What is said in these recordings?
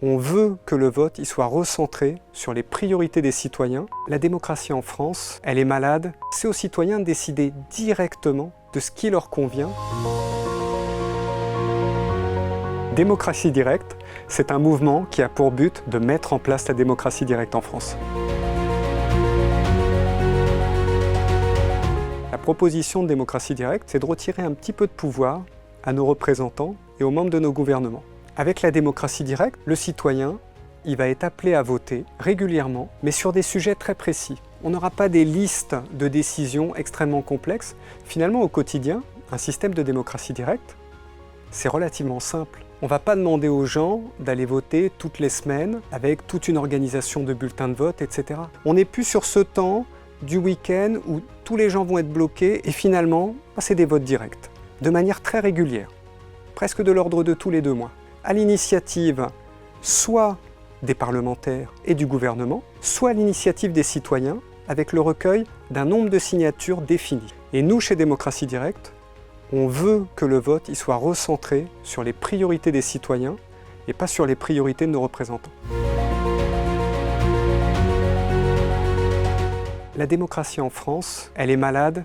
On veut que le vote y soit recentré sur les priorités des citoyens. La démocratie en France, elle est malade. C'est aux citoyens de décider directement de ce qui leur convient. Démocratie directe, c'est un mouvement qui a pour but de mettre en place la démocratie directe en France. La proposition de démocratie directe, c'est de retirer un petit peu de pouvoir à nos représentants et aux membres de nos gouvernements. Avec la démocratie directe, le citoyen, il va être appelé à voter régulièrement, mais sur des sujets très précis. On n'aura pas des listes de décisions extrêmement complexes. Finalement, au quotidien, un système de démocratie directe, c'est relativement simple. On ne va pas demander aux gens d'aller voter toutes les semaines avec toute une organisation de bulletins de vote, etc. On n'est plus sur ce temps du week-end où tous les gens vont être bloqués et finalement, c'est des votes directs, de manière très régulière, presque de l'ordre de tous les 2 mois. À l'initiative soit des parlementaires et du gouvernement, soit à l'initiative des citoyens avec le recueil d'un nombre de signatures défini. Et nous, chez Démocratie Directe, on veut que le vote y soit recentré sur les priorités des citoyens et pas sur les priorités de nos représentants. La démocratie en France, elle est malade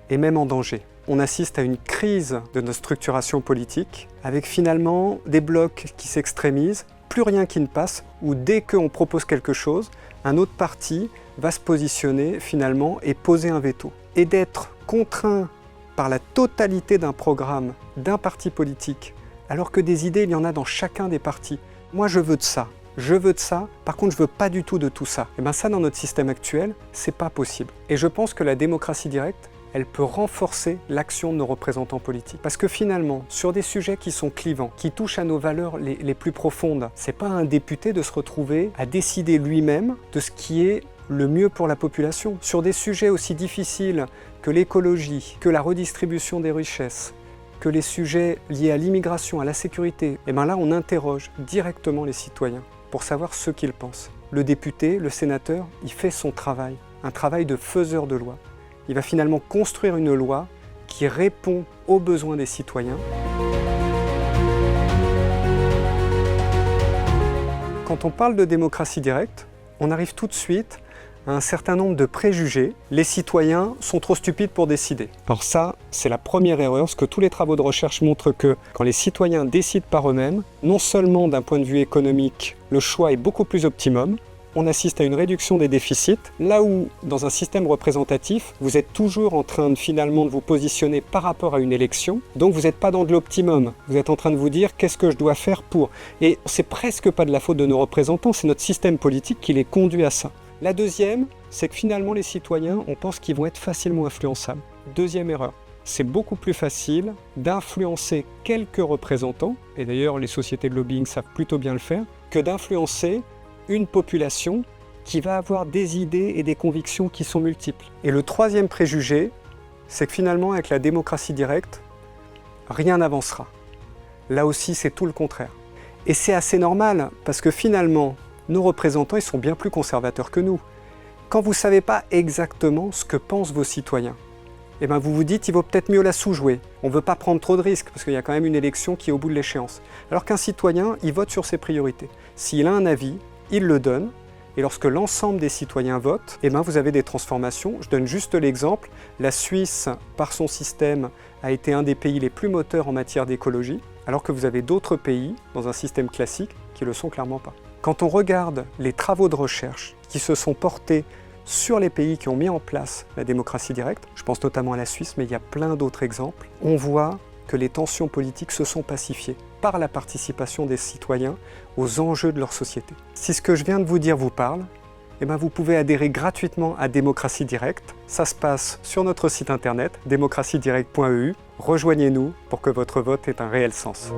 et même en danger. On assiste à une crise de notre structuration politique, avec finalement des blocs qui s'extrémisent, plus rien qui ne passe, où dès qu'on propose quelque chose, un autre parti va se positionner finalement et poser un veto. Et d'être contraint par la totalité d'un programme, d'un parti politique, alors que des idées, il y en a dans chacun des partis. Moi, je veux de ça. Je veux de ça, par contre je veux pas du tout de tout ça. Et bien ça, dans notre système actuel, c'est pas possible. Et je pense que la démocratie directe, elle peut renforcer l'action de nos représentants politiques. Parce que finalement, sur des sujets qui sont clivants, qui touchent à nos valeurs les plus profondes, c'est pas à un député de se retrouver à décider lui-même de ce qui est le mieux pour la population. Sur des sujets aussi difficiles que l'écologie, que la redistribution des richesses, que les sujets liés à l'immigration, à la sécurité, et bien là on interroge directement les citoyens pour savoir ce qu'ils pensent. Le député, le sénateur, il fait son travail, un travail de faiseur de loi. Il va finalement construire une loi qui répond aux besoins des citoyens. Quand on parle de démocratie directe, on arrive tout de suite à un certain nombre de préjugés. Les citoyens sont trop stupides pour décider. Alors ça, c'est la première erreur, parce que tous les travaux de recherche montrent que quand les citoyens décident par eux-mêmes, non seulement d'un point de vue économique, le choix est beaucoup plus optimum, on assiste à une réduction des déficits, là où, dans un système représentatif, vous êtes toujours en train de finalement de vous positionner par rapport à une élection, donc vous n'êtes pas dans de l'optimum. Vous êtes en train de vous dire qu'est-ce que je dois faire pour. Et c'est presque pas de la faute de nos représentants, c'est notre système politique qui les conduit à ça. La deuxième, c'est que finalement les citoyens, on pense qu'ils vont être facilement influençables. Deuxième erreur. C'est beaucoup plus facile d'influencer quelques représentants, et d'ailleurs les sociétés de lobbying savent plutôt bien le faire, que d'influencer une population qui va avoir des idées et des convictions qui sont multiples. Et le troisième préjugé, c'est que finalement, avec la démocratie directe, rien n'avancera. Là aussi, c'est tout le contraire. Et c'est assez normal, parce que finalement, nos représentants, ils sont bien plus conservateurs que nous. Quand vous ne savez pas exactement ce que pensent vos citoyens, eh ben vous vous dites, il vaut peut-être mieux la sous-jouer. On ne veut pas prendre trop de risques, parce qu'il y a quand même une élection qui est au bout de l'échéance. Alors qu'un citoyen, il vote sur ses priorités. S'il a un avis, il le donne, et lorsque l'ensemble des citoyens votent, eh ben vous avez des transformations. Je donne juste l'exemple, la Suisse, par son système, a été un des pays les plus moteurs en matière d'écologie, alors que vous avez d'autres pays, dans un système classique, qui ne le sont clairement pas. Quand on regarde les travaux de recherche qui se sont portés sur les pays qui ont mis en place la démocratie directe, je pense notamment à la Suisse, mais il y a plein d'autres exemples, on voit que les tensions politiques se sont pacifiées par la participation des citoyens aux enjeux de leur société. Si ce que je viens de vous dire vous parle, eh bien vous pouvez adhérer gratuitement à Démocratie Directe. Ça se passe sur notre site internet, démocratiedirect.eu. Rejoignez-nous pour que votre vote ait un réel sens.